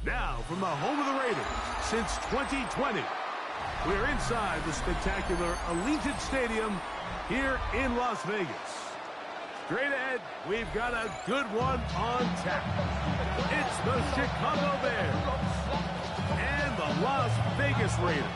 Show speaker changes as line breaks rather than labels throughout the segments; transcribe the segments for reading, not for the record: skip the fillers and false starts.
Now, from the home of the Raiders since 2020, we're inside the spectacular Allegiant Stadium here in Las Vegas. Straight ahead, we've got a good one on tap. It's the Chicago Bears and the Las Vegas Raiders.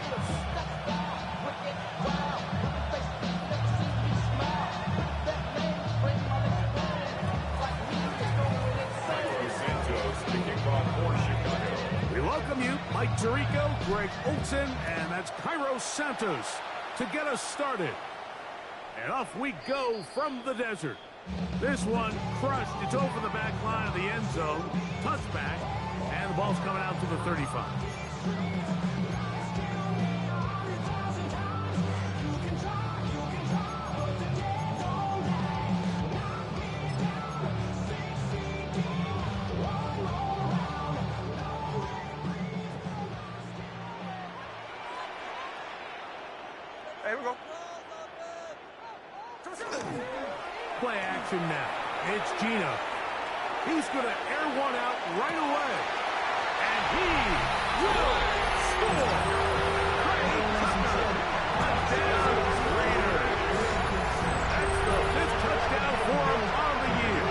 We welcome you, Mike Tirico, Greg Olsen, and that's Cairo Santos to get us started. And off we go from the desert. This one crushed. It's over the back line of the end zone. Touchback, and the ball's coming out to the 35.
Here we go.
Play action now. It's Gino. He's going to air one out right away. And he will score. Great touchdown. Touchdown, Raiders. That's the 5th touchdown for him on the year.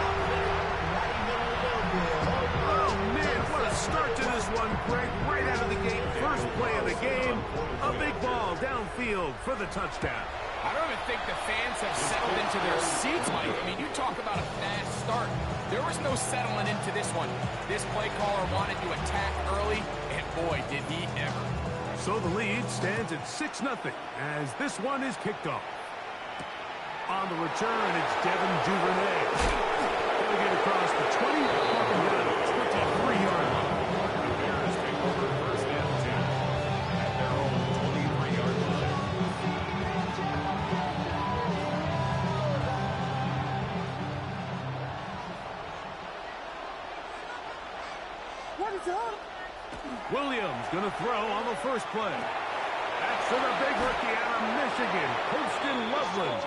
Oh, man, what a start to this one, Greg. Right out of the gate, first play of the game. A big ball downfield for the touchdown.
I don't even think the fans have settled into their seats, Mike. I mean, you talk about a fast start. There was no settling into this one. This play caller wanted to attack early, and boy, did he ever.
So the lead stands at 6-0 as this one is kicked off. On the return, it's Devin Duvernay. He'll get across the 20, walking down the 23-yard line. The Bears take over first and 10 at their own 23-yard line. Williams going to throw on the first play. That's to the big rookie out of Michigan, Colston Loveland.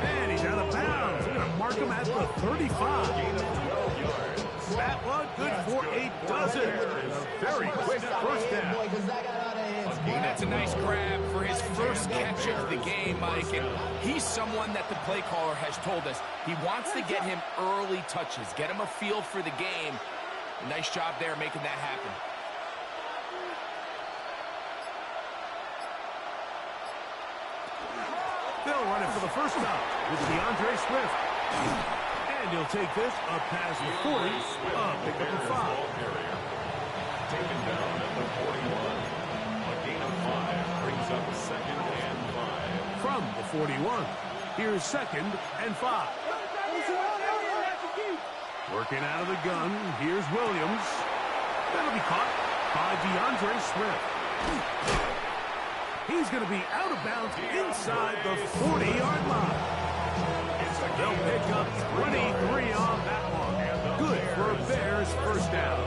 And he's out of bounds. They're going to mark him at the 35. That one good for a dozen. Very quick first down.
That's a nice grab for his first catch of the game, Mike. And he's someone that the play caller has told us he wants to get him early touches, get him a feel for the game. Nice job there making that happen.
They'll run it for the first time with DeAndre Swift. And he'll take this up past the 40, pick up the 5. Taken down at the 41. A gain of 5 brings up second and 5. From the 41, here's second and 5. Working out of the gun, here's Williams. That'll be caught by DeAndre Swift. He's going to be out of bounds inside the 40-yard line. They'll pick up 23 on that one. Good for a Bears first down.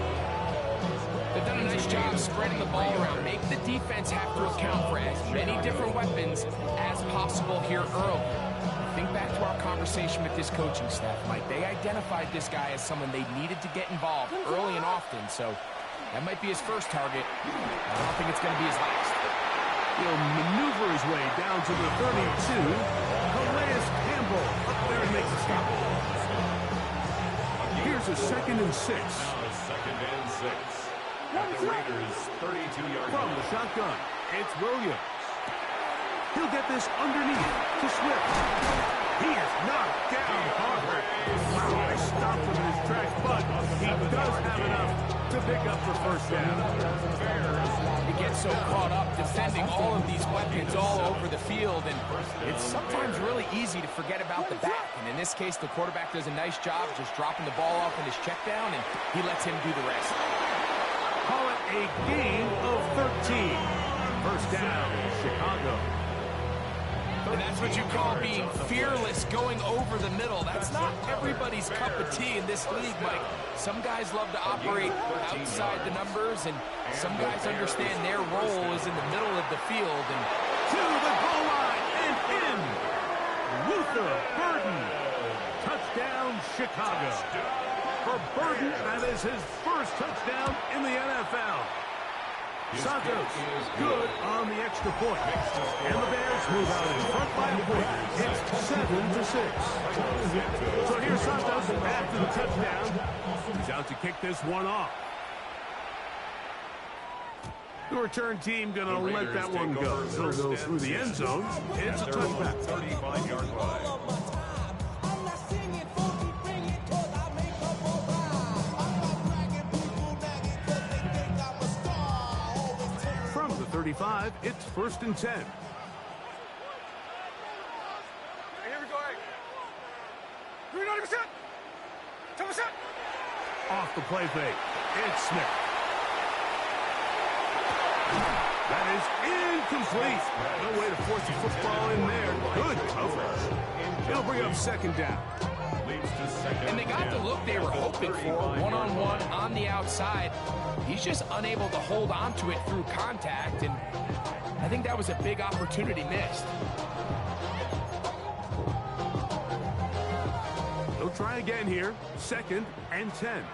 They've done a nice job spreading the ball around. Make the defense have to account for as many different weapons as possible here early. Think back to our conversation with this coaching staff, Mike. They identified this guy as someone they needed to get involved early and often, so that might be his first target. I don't think it's going to be his last.
He'll maneuver his way down to the 32. Calais Campbell up there and makes a stop. Here's a second and 6. Second and 6. At the Raiders' 32-yard line. From the shotgun, it's Williams. He'll get this underneath to Swift. He is knocked down hard. Wow, they stopped him in his tracks, but he does have enough to pick up the first down.
He gets so caught up defending all of these weapons all over the field, and it's sometimes really easy to forget about the back. And in this case, the quarterback does a nice job just dropping the ball off in his check down, and he lets him do the rest.
Call it a gain of 13. First down, Chicago.
And that's what you call being fearless, going over the middle. That's not everybody's cup of tea in this league, Mike. Some guys love to operate outside the numbers, and some guys understand their role is in the middle of the field. And
to the goal line and in. Luther Burden. Touchdown, Chicago. For a burden. That is his first touchdown in the NFL. Santos good on the extra point. And the Bears move out in front by a point. It's 7-6. So here's Santos after the touchdown. He's out to kick this one off. The return team going to let that one go. It'll go through the end zone. It's a touchback.
35-yard line.
From the 35, it's 1st and 10.
Hey, here we go. Hey. 10%. 10%.
Off the play fake. It's Smith. That is incomplete. No way to force the football in there. Good coverage. It'll bring up 2nd down.
And they got the look they were hoping for, one-on-one on the outside. He's just unable to hold on to it through contact, and I think that was a big opportunity missed.
They'll try again here. 2nd and 10.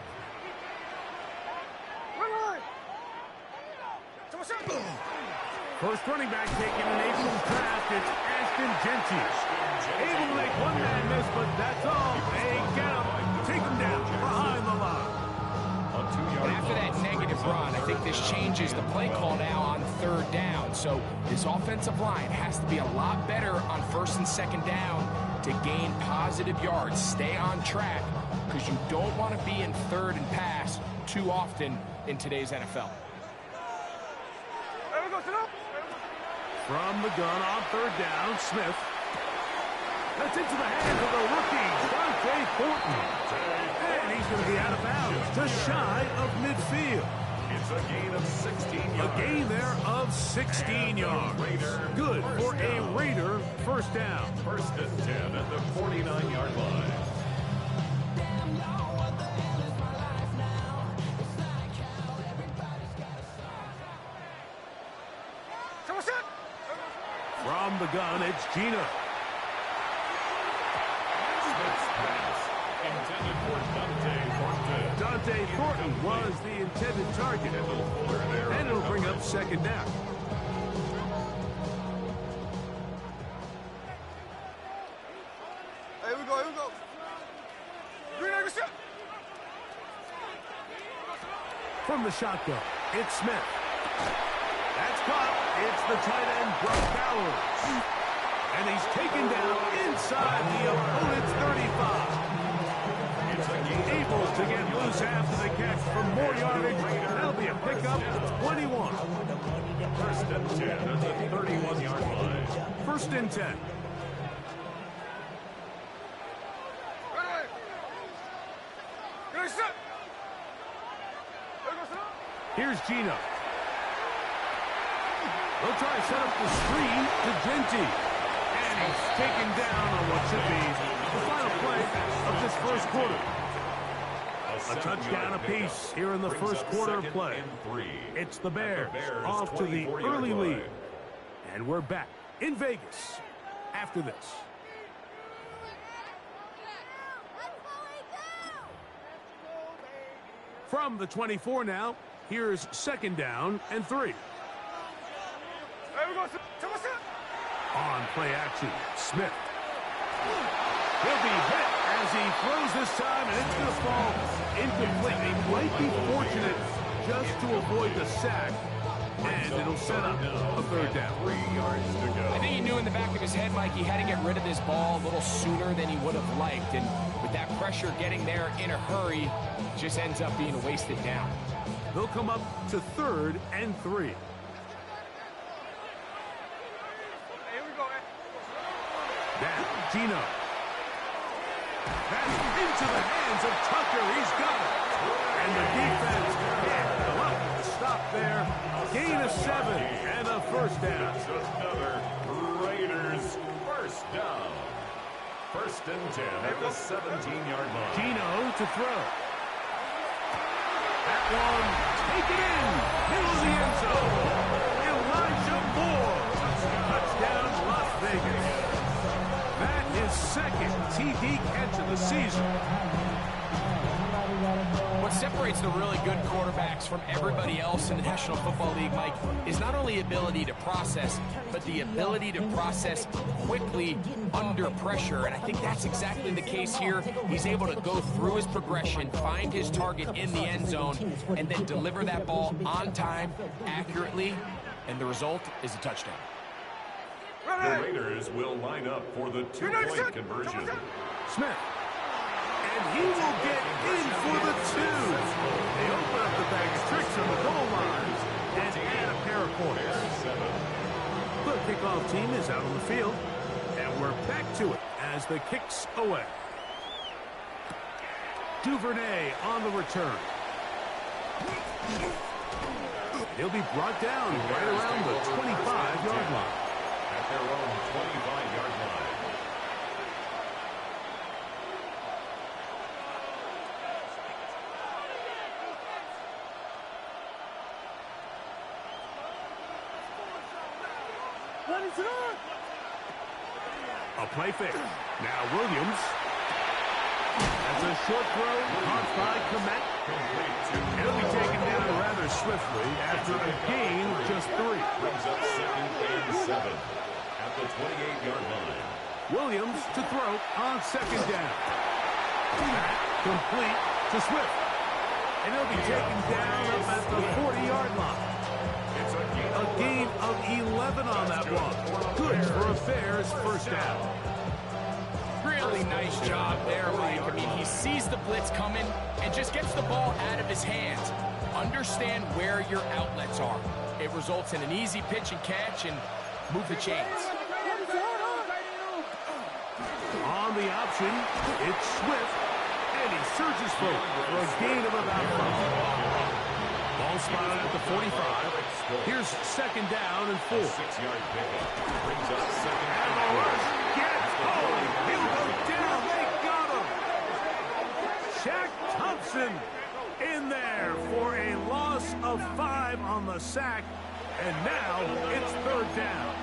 First running back taken in April's draft, it's Ashton Genty. Able to make one man miss, but that's all. They get him. Take him down behind the line.
And after that negative run, I think this changes the play call now on 3rd down. So this offensive line has to be a lot better on 1st and 2nd down to gain positive yards. Stay on track, because you don't want to be in 3rd and pass too often in today's NFL.
From the gun on 3rd down, Smith. That's into the hands of the rookie, Dante Thornton. And he's going to be out of bounds, just shy of midfield.
It's a gain of 16 yards.
A gain there of 16 yards. Good for a Raider 1st down.
1st and 10 at the 49-yard line.
From the gun, it's Gino.
Smith's pass intended for Dante Thornton.
Dante Thornton was the intended target. And it'll bring up 2nd down.
Here we go.
From the shotgun, it's Smith. That's caught. It's the tight end, Brock Bowers. And he's taken down inside the opponent's 35. Able to get loose after the catch for more yardage. That'll be a pickup of 21.
1st and 10 at the 31-yard line.
1st and 10. Here's Gino. They'll try to set up the screen to Genty. And he's taken down on what should be the final play of this 1st quarter. A touchdown apiece here in the 1st quarter of play. It's the Bears off to the early lead. And we're back in Vegas after this. From the 24 now, here's 2nd down and 3. On play action, Smith. He'll be hit as he throws this time, and it's going to fall incomplete. He might be fortunate just to avoid the sack, and it'll set up a 3rd down.
3 yards to go.
I think he knew in the back of his head, Mike, he had to get rid of this ball a little sooner than he would have liked. And with that pressure getting there in a hurry, it just ends up being a wasted down.
They'll come up to 3rd and 3. Down, Gino. That's into the hands of Tucker. He's got it. And the defense can't come up to stop there. Gain of 7 and a 1st down.
Just another Raiders 1st down. 1st and 10 at the 17-yard line.
Gino to throw. That one taken in. Middle of the end zone. Elijah Moore. Touchdown, Las Vegas. That is 2nd TD catch of the season.
separates the really good quarterbacks from everybody else in the National Football League, Mike, is not only ability to process, but the ability to process quickly under pressure. And I think that's exactly the case here. He's able to go through his progression, find his target in the end zone, and then deliver that ball on time, accurately, and the result is a touchdown.
The Raiders will line up for the two-point conversion.
Smith. And he will get in for the two. They open up the bag of tricks on the goal line and add a pair of points. The kickoff team is out on the field, and we're back to it as the kick's away. Duvernay on the return. He'll be brought down right around the 25-yard line.
At their own 25-yard line.
A play fake. Now Williams. That's a short throw. Caught by Kmet. He'll be taken down rather swiftly after a gain of just 3.
Brings up 2nd and 7 at the 28-yard line.
Williams to throw on 2nd down. Complete to Swift. And he'll be taken down up at the 40-yard line. A gain of 11 on that one. Good for a Bears first down.
Really nice job there, Mike. I mean, he sees the blitz coming and just gets the ball out of his hands. Understand where your outlets are. It results in an easy pitch and catch and move the chains.
On the option, it's Swift, and he surges forward for a gain of about 5. Ball spotted at the 45. Here's 2nd down and 4.
6-yard pickup. Brings up 2nd
And the rush gets home. He'll go down. They got him. Shaq Thompson in there for a loss of 5 on the sack. And now it's 3rd down.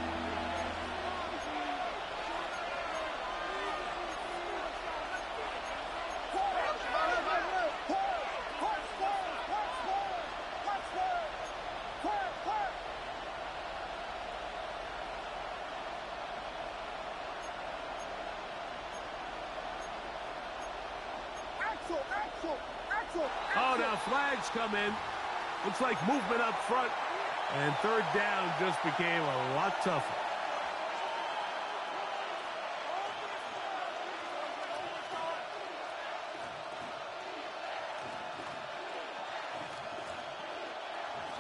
Oh, now flags come in. Looks like movement up front. And 3rd down just became a lot tougher.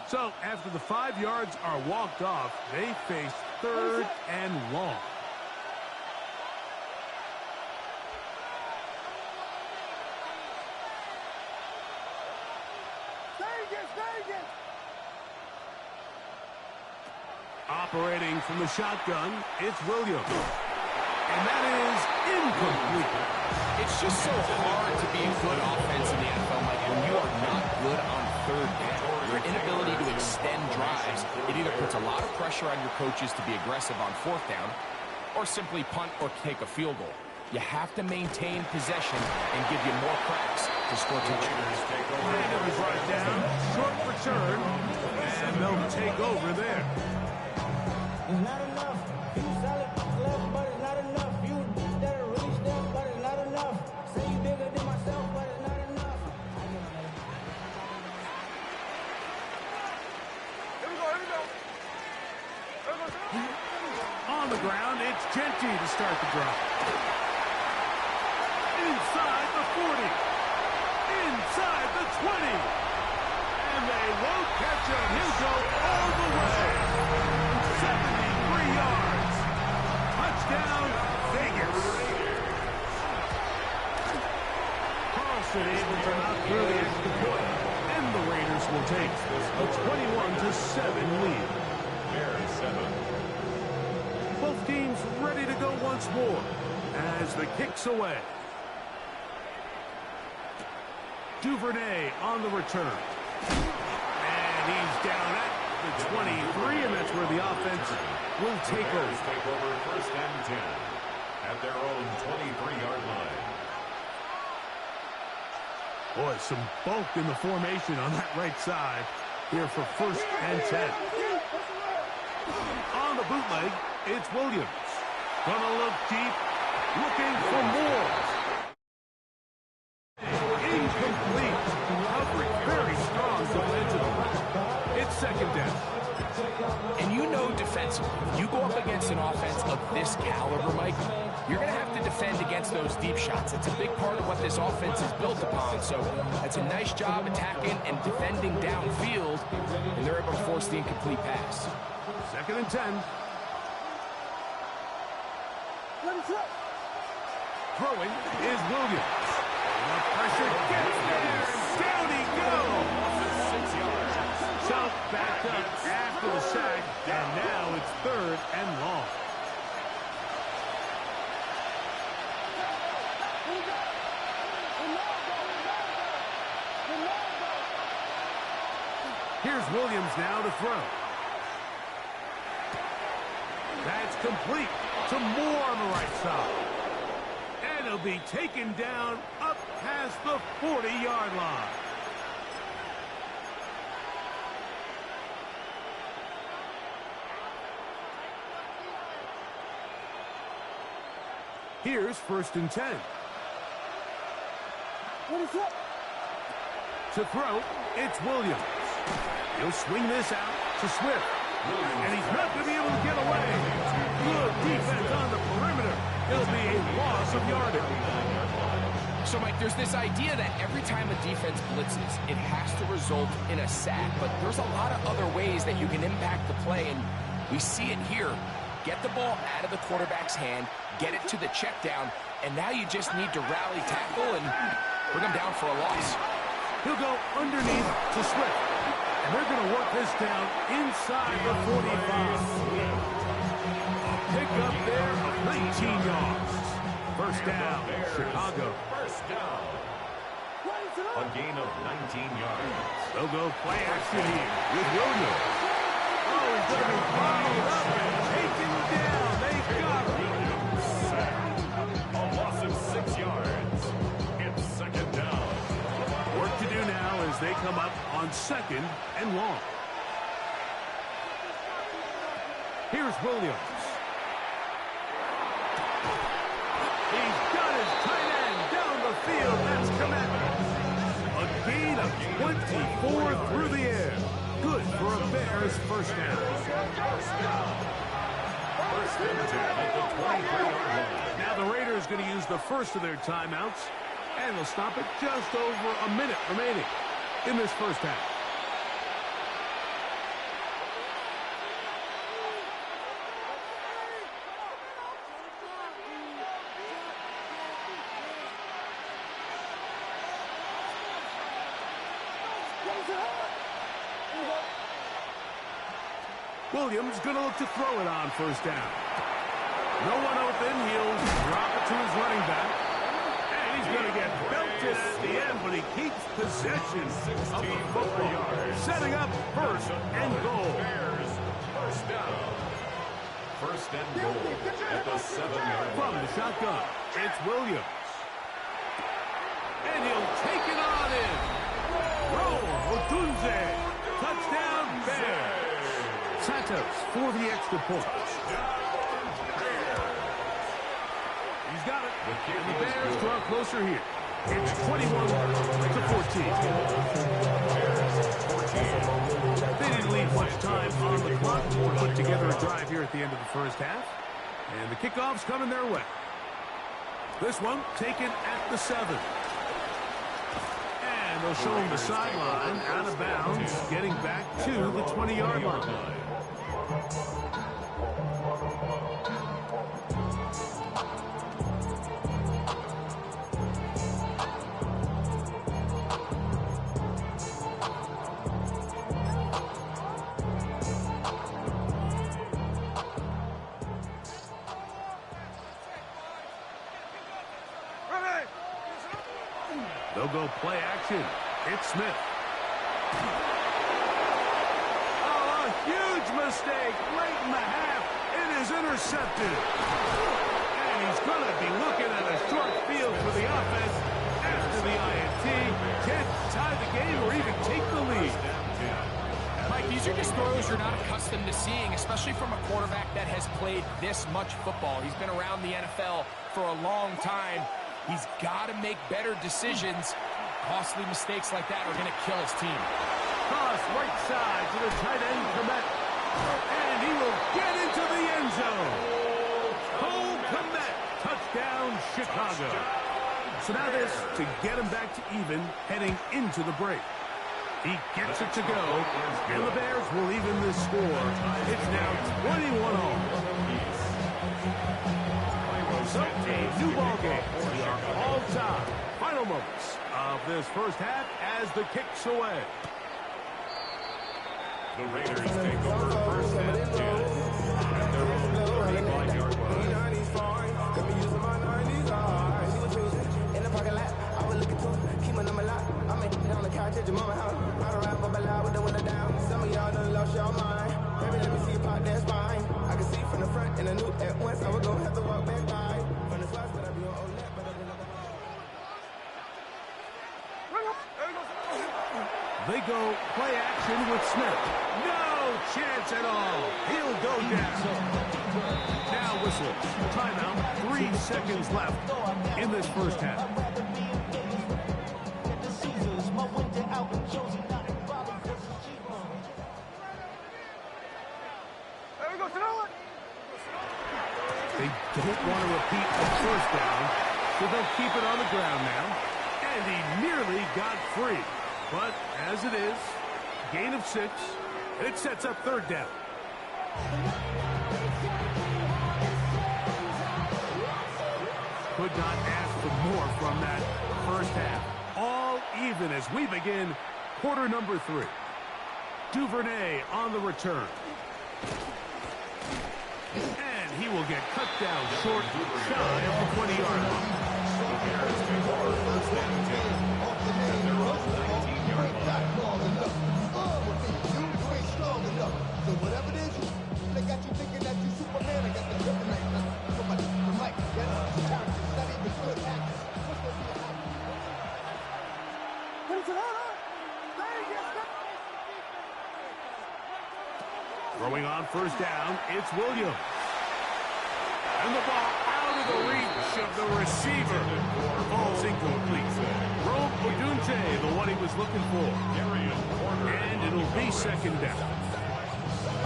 So, after the 5 yards are walked off, they face 3rd and long. Operating from the shotgun, it's Williams. And that is incomplete.
It's just so hard to be a good offense in the NFL, Mike, when you are not good on 3rd down. Your inability to extend drives, it either puts a lot of pressure on your coaches to be aggressive on 4th down, or simply punt or take a field goal. You have to maintain possession and give you more cracks to score touchdowns.
And it was right down, short return, and they'll take over there.
It's not enough. You solid left, but it's not enough. You that are really step, but it's not enough. Say you bigger than myself, but it's not enough.
On the ground, it's Genty to start the drive. Inside the 40. Inside the 20. And they won't catch him. He'll go all the way. 73 yards. Touchdown, Vegas. Carlson able to knock through the extra point. And the Raiders will take a 21-7 lead.
Bears 7.
Both teams ready to go once more as the kick's away. Duvernay on the return. And he's down at the 23, and that's where the offense will take over.
Take over 1st and 10 at their own 23-yard line.
Boy, some bulk in the formation on that right side here for 1st and 10. On the bootleg, it's Williams. Gonna look deep, looking for more. Incomplete. Coverage very strong defensively. It's 2nd down.
And you know defensively, you go up against an offense of this caliber, Mike, you're going to have to defend against those deep shots. It's a big part of what this offense is built upon. So that's a nice job attacking and defending downfield, and they're able to force the incomplete pass.
2nd and 10. Throwing is Williams. The pressure gets there. Down he goes. 6 yards. South backed up after the sack, and now it's 3rd and long. Here's Williams now to throw. That's complete to Moore on the right side. And he'll be taken down up past the 40-yard line. Here's 1st and 10. To throw, it's Williams. He'll swing this out to Swift. And he's not going to be able to get away. Good defense on the perimeter. It'll be a loss of yardage.
So, Mike, there's this idea that every time a defense blitzes, it has to result in a sack. But there's a lot of other ways that you can impact the play, and we see it here. Get the ball out of the quarterback's hand, get it to the check down, and now you just need to rally tackle and bring him down for a loss.
He'll go underneath to Swift. And they're going to work this down inside the 45. A pickup there of 19 yards. 1st down, Chicago.
1st down. A gain of 19 yards.
They'll go play action here with Williams. Oh, he's going to be followed up and taken down. They've got him.
Sack. A loss of 6 yards. It's 2nd down.
Work to do now as they come up on 2nd and long. Here's Williams. He's got his tight end down the field. That's Kmet. A gain of 24 through the air. Good for a Bears 1st down.
1st and 10 at the 23-yard line.
Now the Raiders going to use the first of their timeouts, and they'll stop it just over a minute remaining in this 1st half. Williams going to look to throw it on 1st down. No one open. He'll drop it to his running back. And he's going to get belted at the end, but he keeps possession of the football. Setting up 1st and goal.
Bears 1st down. 1st and goal at the 7-yard
From
line.
the shotgun, it's Williams. And he'll take it on in. Roll, Odunze. Touchdown, Bears. Santos for the extra point. He's got it. And the Bears draw closer here. It's 21-14. They didn't leave much time on the clock to put together a drive here at the end of the 1st half. And the kickoff's coming their way. This one taken at the 7. And they'll show him the sideline, out of bounds, getting back to the 20-yard line. They'll go play action. It's Smith. Oh, a huge mistake late in the half. It is intercepted. And he's going to be looking at a short field for the offense. After the INT, can't tie the game or even take the lead.
Mike, these are just throws you're not accustomed to seeing, especially from a quarterback that has played this much football. He's been around the NFL for a long time. He's got to make better decisions. Costly mistakes like that are going to kill his team.
Cross right side to the tight end, Kmet. And he will get into the end zone. Cole Kmet, touchdown, Chicago. So now this to get him back to even heading into the break. He gets it to go, and the Bears will even this score. It's now 21-all. So a new ball game. We are all tied. Final moments of this first half as the kick's away.
The Raiders take over first and 10 at their own 35-yard line.
In the parking lot, I was looking to keep my number locked. I make it on the couch at your mama house. I don't rap up loud with the window down. Some of y'all done lost your mind. Baby, let me see you pop that spine. I can see from the front and I knew at once I was gonna have to walk back by. From the spots that I be on old lap, but I been up.
They go play action with Smith. No chance at all. He'll go down. Now whistle. Timeout. 3 seconds left in this first half. They don't want to repeat the first down, so they'll keep it on the ground now. And he nearly got free. But as it is, gain of 6, it sets up third down. Could not ask for more from that first half. All even as we begin quarter number 3. Duvernay on the return. And he will get cut down short, shy of the 20-yard line.
So whatever it is, they got you thinking that you Superman. I got the kryptonite. Somebody, the mic, that's character, not even good actors. What's gonna be
Throwing on first down, it's Williams. And the ball out of the reach of the receiver. Ball's incomplete. Rome Odunze, the one he was looking for. And it'll be second down.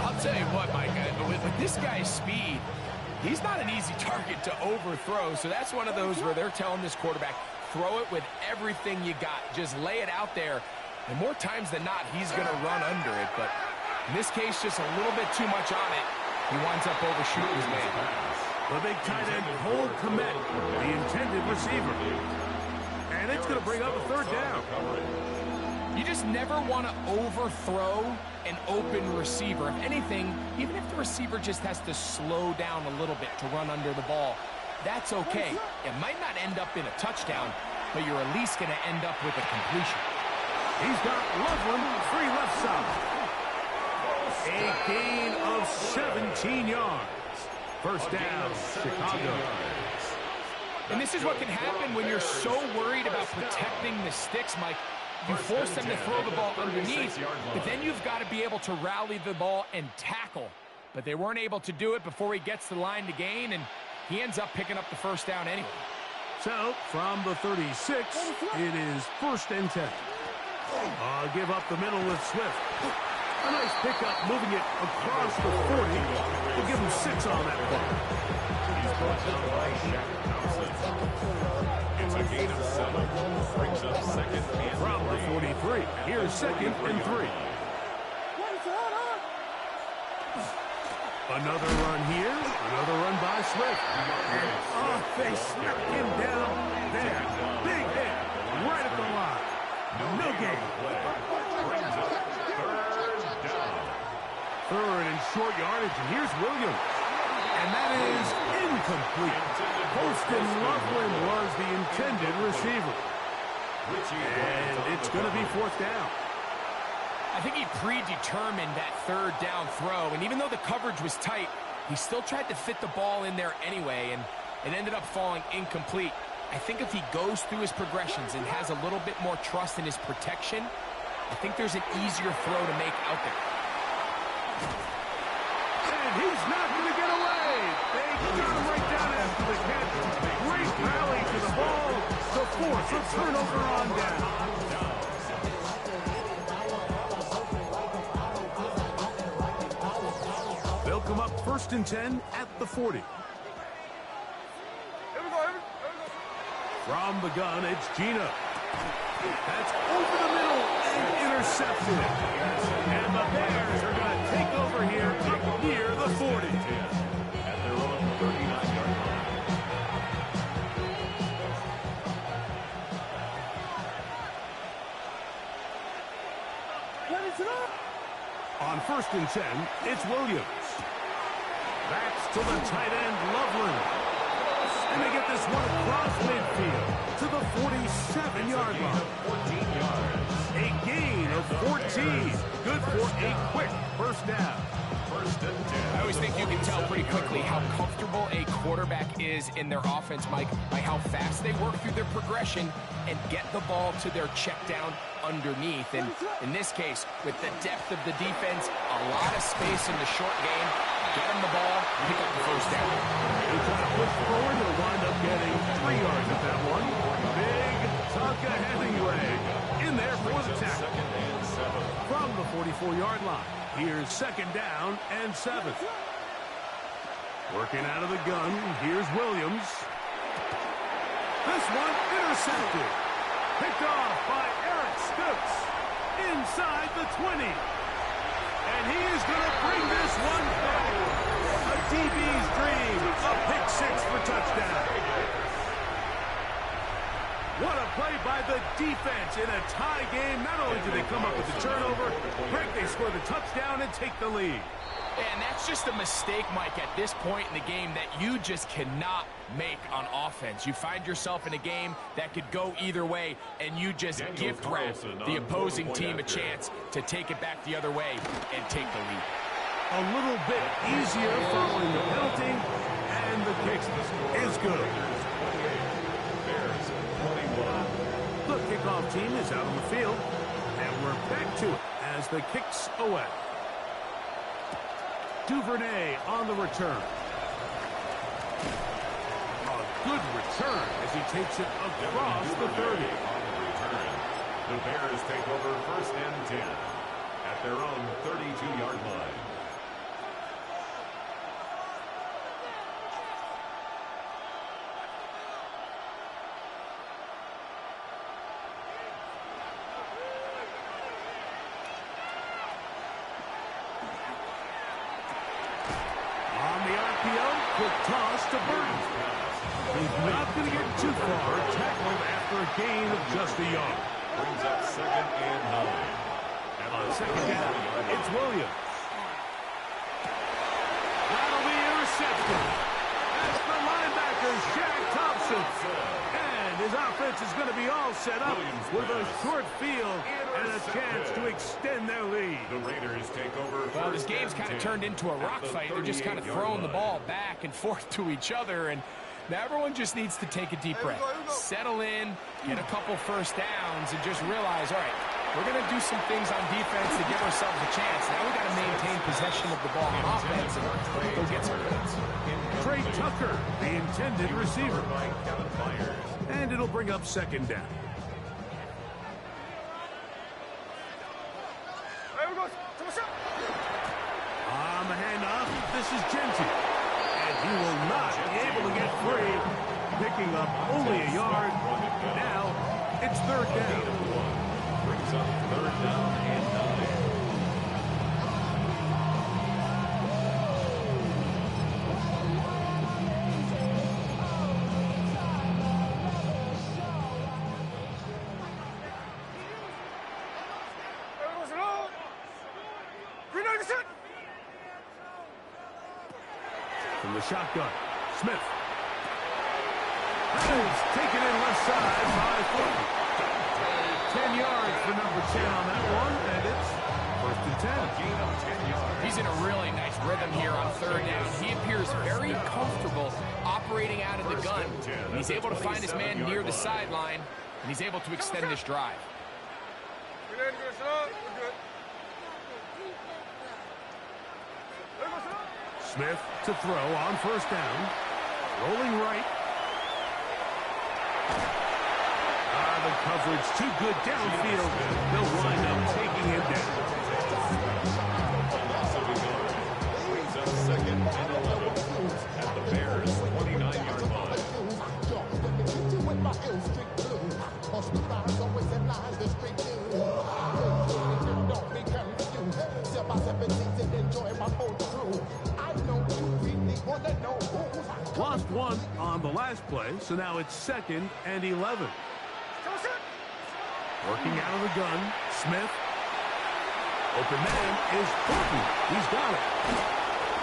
I'll tell you what, Mike, with this guy's speed, he's not an easy target to overthrow. So that's one of those where they're telling this quarterback, throw it with everything you got. Just lay it out there. And more times than not, he's going to run under it. But in this case, just a little bit too much on it. He winds up overshooting his man.
The big tight end, Cole Kmet, the intended receiver. And it's going to bring up a third down.
You just never want to overthrow an open receiver. If anything, even if the receiver just has to slow down a little bit to run under the ball, that's okay. It might not end up in a touchdown, but you're at least going to end up with a completion.
He's got Loveland free left side. A gain of 17 yards. First down, Chicago.
And this is what can happen when you're so worried about protecting the sticks, Mike. You force them to throw the ball underneath, but then you've got to be able to rally the ball and tackle. But they weren't able to do it before he gets the line to gain, and he ends up picking up the first down anyway.
So, from the 36, it is first and 10. Give up the middle with Swift. A nice pickup, moving it across the 40. We'll give him 6 on that play.
He's brought down by Shaq Thompson. It's a gain of 7. Brings up second and
From the 43, here's second and 3. Another run here, another run by Swift. And they snuck him down there. Big hit, right at the line. No gain.
brings up third down.
Third and short yardage, and here's Williams. And that is incomplete. Poston Loveland was the intended receiver. And it's going to be fourth down.
I think he predetermined that third down throw, and even though the coverage was tight, he still tried to fit the ball in there anyway, and it ended up falling incomplete. I think if he goes through his progressions and has a little bit more trust in his protection, I think there's an easier throw to make out there.
And he's not going to get away. They got him right down after the catch. Great rally to the ball to force a turnover on down. They'll come up 1st and 10 at the 40. From the gun, it's Gina. That's over the middle and intercepted. And the Bears are going to take over here up near the 40.
At their own 39-yard line.
On 1st and 10, it's Williams. Backs to the tight end, Loveland. And they get this one across midfield to the 47-yard line.
14 yards.
A gain of 14. Good for a quick first down.
1st and 10.
I always think you can tell pretty quickly how comfortable a quarterback is in their offense, Mike, by how fast they work through their progression and get the ball to their check down underneath. And in this case, with the depth of the defense, a lot of space in the short game, get them the ball, pick up the first down.
They try to push forward. They'll wind up getting 3 yards at that one. Big Tonka Hemingway in there for the tackle.
2nd and 7.
From the 44-yard line, here's 2nd down and 7. Working out of the gun, here's Williams. This one intercepted. Picked off by Eric Stokes inside the 20. And he is going to bring this one back. A DB's dream. A pick 6 for touchdown. What a play by the defense in a tie game. Not only do they come up with the turnover, Greg, they score the touchdown and take the lead.
And that's just a mistake, Mike, at this point in the game that you just cannot make on offense. You find yourself in a game that could go either way, and you just gift wrap the opposing team a chance to take it back the other way and take the lead.
A little bit easier following the penalty, and the kick is good.
Bears 21.
The kickoff team is out on the field, and we're back to it as the kick's away. Duvernay on the return. A good return as he takes it across the 30.
On the return. The Bears take over 1st and 10 at their own 32-yard line.
Quick toss to Burton. He's not going to get too far. Tackled after a gain of just a yard.
Brings up 2nd and 9. And
On 2nd down, it's Williams. That'll be intercepted. That's the linebacker, Shaq Thompson. And his offense is going to be all set up with a short field and a chance to extend their lead.
The Raiders take over.
Well, this game's kind of turned into a rock fight. They're just kind of throwing the ball back and forth to each other, and now everyone just needs to take a deep breath. Settle in, get a couple first downs, and just realize, all right, we're going to do some things on defense to give ourselves a chance. Now we got to maintain possession of the ball on offense and go get some points.
Trey Tucker, the intended receiver. And it'll bring up 2nd down. On the handoff, this is Genty. And he will not be able to get free. Picking up only a yard. Now, it's 3rd down.
Brings up 3rd down and 9.
From the shotgun, Smith. That is taken in left side by 40. 10 yards for number 10 on that one, and it's First and 10.
Gain of 10 yards.
He's in a really nice rhythm here on third down. He appears very comfortable operating out of the gun. And he's able to find his man near the sideline, and he's able to extend this drive.
Smith to throw on first down. Rolling right. The coverage too good downfield. They'll wind up taking him down.
Brings up second and 11 at the Bears' 29-yard line.
Lost one on the last play, so now it's second and 11. Working out of the gun, Smith. Open man is Thornton. He's got it.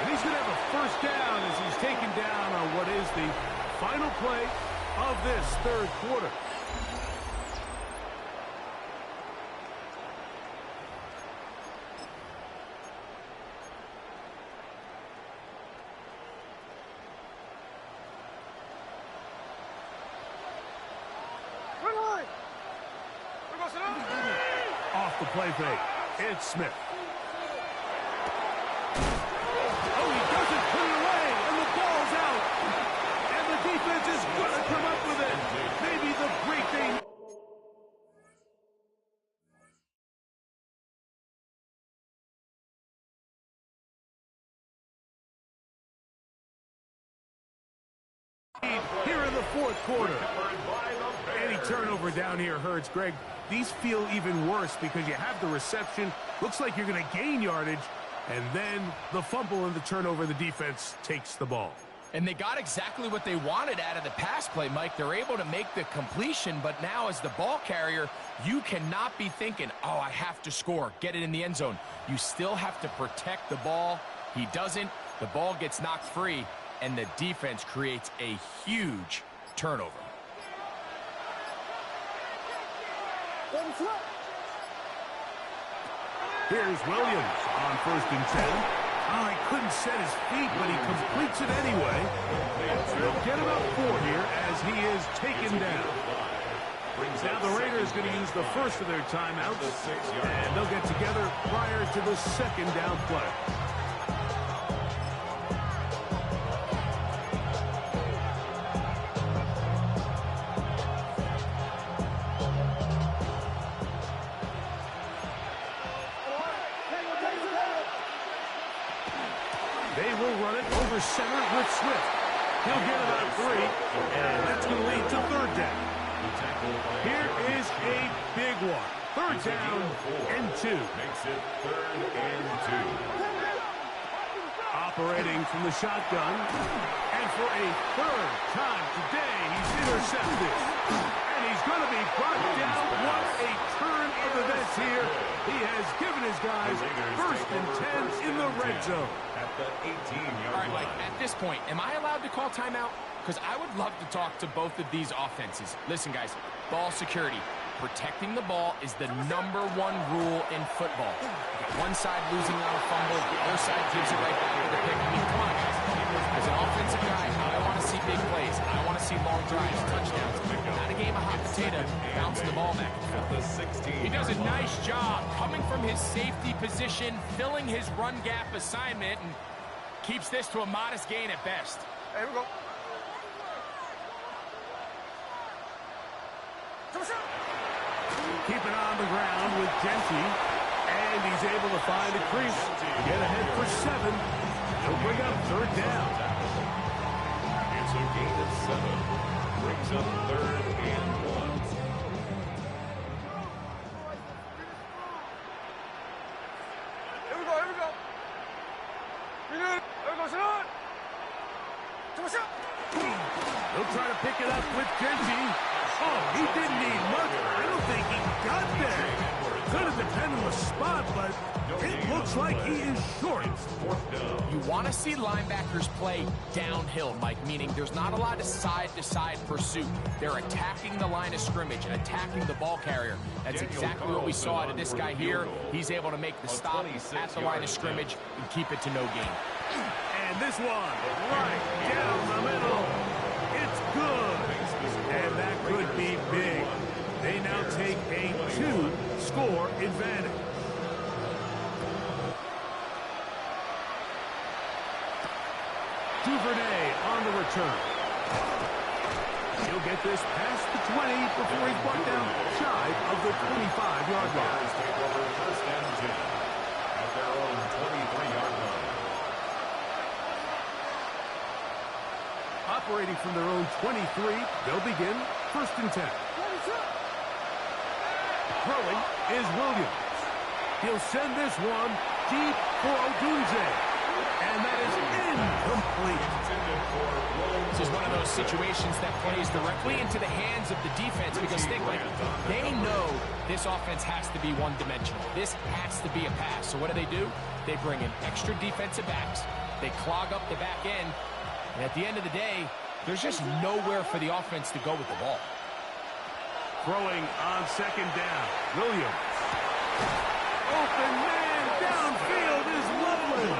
And he's going to have a first down as he's taken down on what is the final play of this third quarter. Off the play fake. It's Smith. Oh, he doesn't put it away, and the ball's out. And the defense is going to come up with it. Maybe the great thing. Here in the fourth quarter. Any turnover down here hurts, Greg. These feel even worse because you have the reception. Looks like you're going to gain yardage. And then the fumble and the turnover, the defense takes the ball.
And they got exactly what they wanted out of the pass play, Mike. They're able to make the completion, but now as the ball carrier, you cannot be thinking, oh, I have to score, get it in the end zone. You still have to protect the ball. He doesn't. The ball gets knocked free, and the defense creates a huge turnover.
Here's Williams on first and 10. Oh, he couldn't set his feet, but he completes it anyway. They'll get about 4 here as he is taken down. Now the Raiders going to use the first of their timeouts, and they'll get together prior to the second down play. They will run it over center with Swift. He'll get about 3, and that's going to lead to third down. Here is a big one. Third down and 2.
Makes it third and 2.
Operating from the shotgun. And for a third time today, he's intercepted. And he's going to be brought down. What a turn of events here. He has given his guys first and 10 in the red zone.
At the 18-yard
All right,
line.
Mike, at this point, am I allowed to call timeout? Because I would love to talk to both of these offenses. Listen, guys, ball security. Protecting the ball is the #1 rule in football. You got one side losing on a fumble, the other side gives it right back to the pick. I mean, come on, guys. As an offensive guy, I want to see big plays. I want to see long drives, touchdowns. Not a game of hot potato, bouncing the ball back and
At
forth.
the 16.
He does a nice job coming from his safety position, filling his run gap assignment, and keeps this to a modest gain at best.
Here we go.
Keeping on the ground with Genty. And he's able to find a crease. Get ahead for 7. He'll bring up third down.
It's a gain of 7. Brings up third and 1.
Here we go, here we go. Here we go, Sean.
He'll try to pick it up with Genty. Oh, he didn't need much. I don't think he got there. Gonna depend on the spot, but it looks like he is short.
You want to see linebackers play downhill, Mike, meaning there's not a lot of side-to-side pursuit. They're attacking the line of scrimmage and attacking the ball carrier. That's exactly what we saw out of this guy here. He's able to make the stop at the line of scrimmage and keep it to no gain.
And this one, right down the middle. It's good. And that could be big. They now take a 2-score advantage. Duvernay on the return. He'll get this past the 20 before he's brought down shy of the 25-yard line.
Take over first and 10 at their own 23-yard line.
Operating from their own 23, they'll begin first and 10. Throwing is Williams. He'll send this one deep for Odunze. And that is incomplete.
This is one of those situations that plays directly into the hands of the defense because they know this offense has to be one-dimensional. This has to be a pass. So what do? They bring in extra defensive backs. They clog up the back end. And at the end of the day, there's just nowhere for the offense to go with the ball.
Throwing on second down. Williams. Open man downfield is lovely.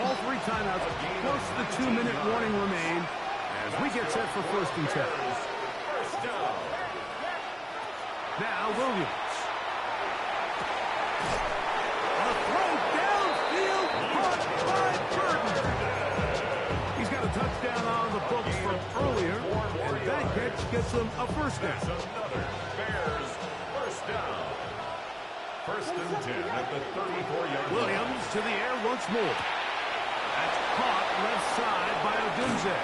All 3 timeouts plus the 2-minute warning remain as we get set for first and 10. Now Williams. A throw downfield caught by Burton. He's got a touchdown on the books from earlier, and that catch gets him a first down.
Another Bears first down. First and 10 at the 34-yard line.
Williams to the air once more. That's caught left side by Odunze.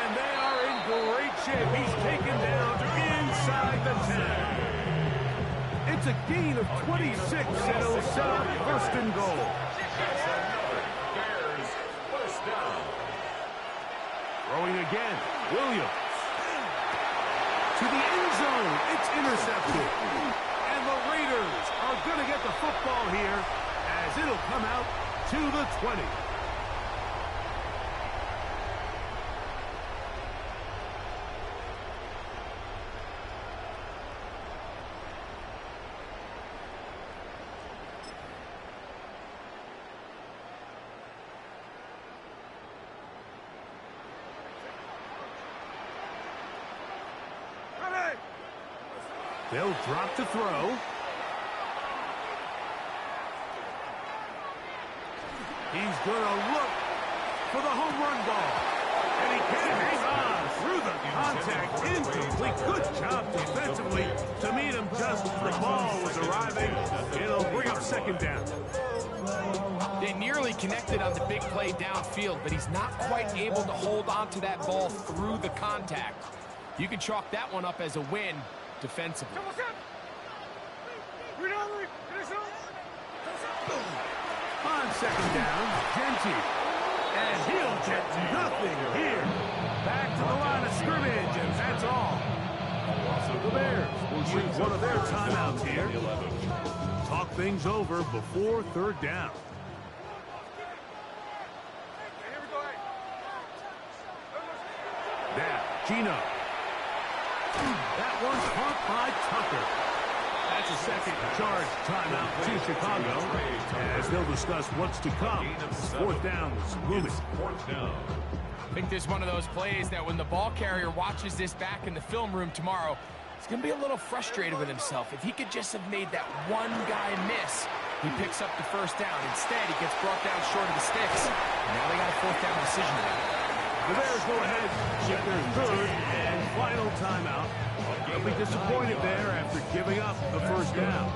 And they are in great shape. He's taken down inside the 10. It's a gain of 26, and it'll set up first and goal.
That's another Bears first down.
Throwing again. Williams. To the end zone. It's intercepted. And the Raiders are going to get the football here as it'll come out to the 20. They'll drop to throw. He's going to look for the home run ball. And he can't hang on through the contact. Incomplete. Good job defensively to meet him just as the ball was arriving. It'll bring up second down.
They nearly connected on the big play downfield, but he's not quite able to hold on to that ball through the contact. You can chalk that one up as a win defensively.
On second down, Genty. And he'll get nothing here. Back to the line of scrimmage, and that's all. The Bears will use one of their timeouts here. Talk things over before third down. Now, Gino. That one's caught by Tucker. That's a second charge timeout to Chicago as they'll discuss what's to come. Fourth down was looming.
I think this is one of those plays that when the ball carrier watches this back in the film room tomorrow, he's going to be a little frustrated with himself. If he could just have made that one guy miss, he picks up the first down. Instead, he gets brought down short of the sticks. And now they got a fourth down decision to make.
The Bears go ahead, get their third and final timeout. They'll be disappointed there after giving up the first down.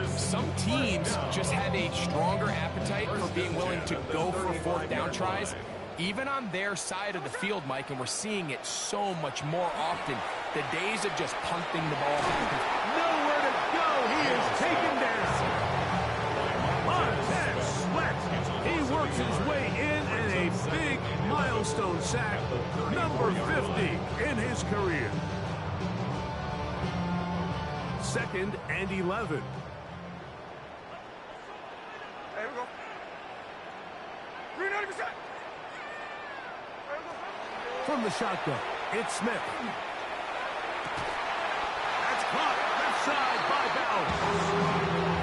Some teams just have a stronger appetite for being willing to go for fourth down tries, even on their side of the field, Mike, and we're seeing it so much more often. The days of just punting the ball back.
Nowhere to go. He is taken down. Montez Sweat. He works his way in and a big milestone sack, number 50 in his career. 2nd and 11.
There we go. 390%.
From the shotgun, it's Smith. That's caught left side by Bowers.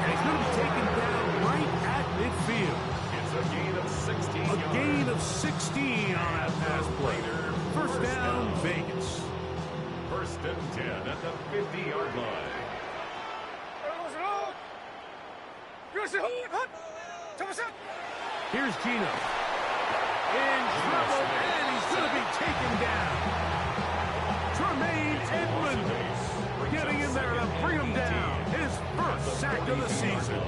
And he's going to be taken down right at midfield.
It's a gain of 16
A
yards.
gain of 16 on that pass play. First down, Vegas.
1st and 10 at the 50-yard line.
Here's Gino. In trouble, and he's going to be taken down. Tremaine Edmonds getting in there to bring him down. His first sack of the season.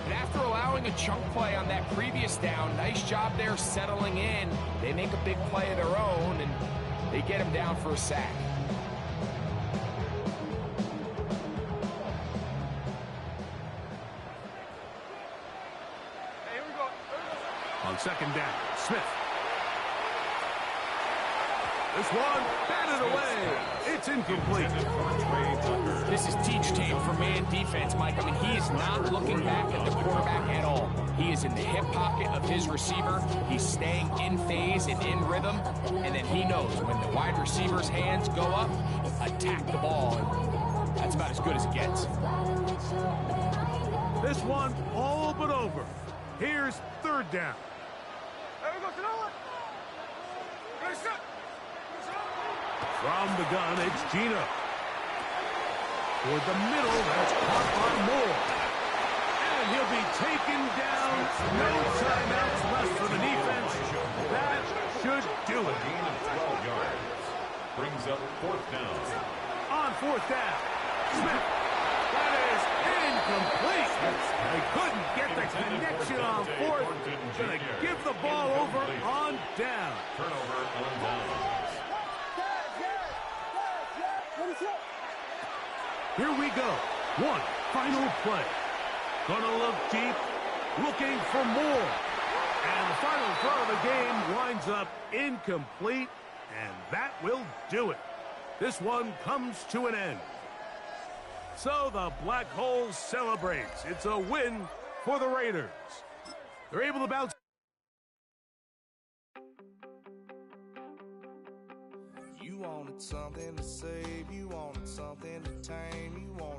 And after allowing a chunk play on that previous down, nice job there settling in. They make a big play of their own, and they get him down for a sack.
On 2nd down, Smith. This one, batted away. It's incomplete.
This is teach tape for man defense, Mike. I mean, he is not looking back at the quarterback at all. He is in the hip pocket of his receiver. He's staying in phase and in rhythm. And then he knows when the wide receiver's hands go up, attack the ball. And that's about as good as it gets.
This one all but over. Here's 3rd down. From the gun, it's Gino. Toward the middle, that's caught by Moore. And he'll be taken down. No timeouts left for the defense. That should do it.
Gain of 12 yards. Brings up 4th down.
On 4th down, Smith. That is incomplete. They couldn't get the connection on 4th. Going to give the ball over on down.
Turnover on down.
Here we go. One final play. Gonna look deep, looking for more. And the final throw of the game winds up incomplete, and that will do it. This one comes to an end. So the Black Hole celebrates. It's a win for the Raiders. They're able to bounce.
You wanted something to save, you wanted something to tame, you wanted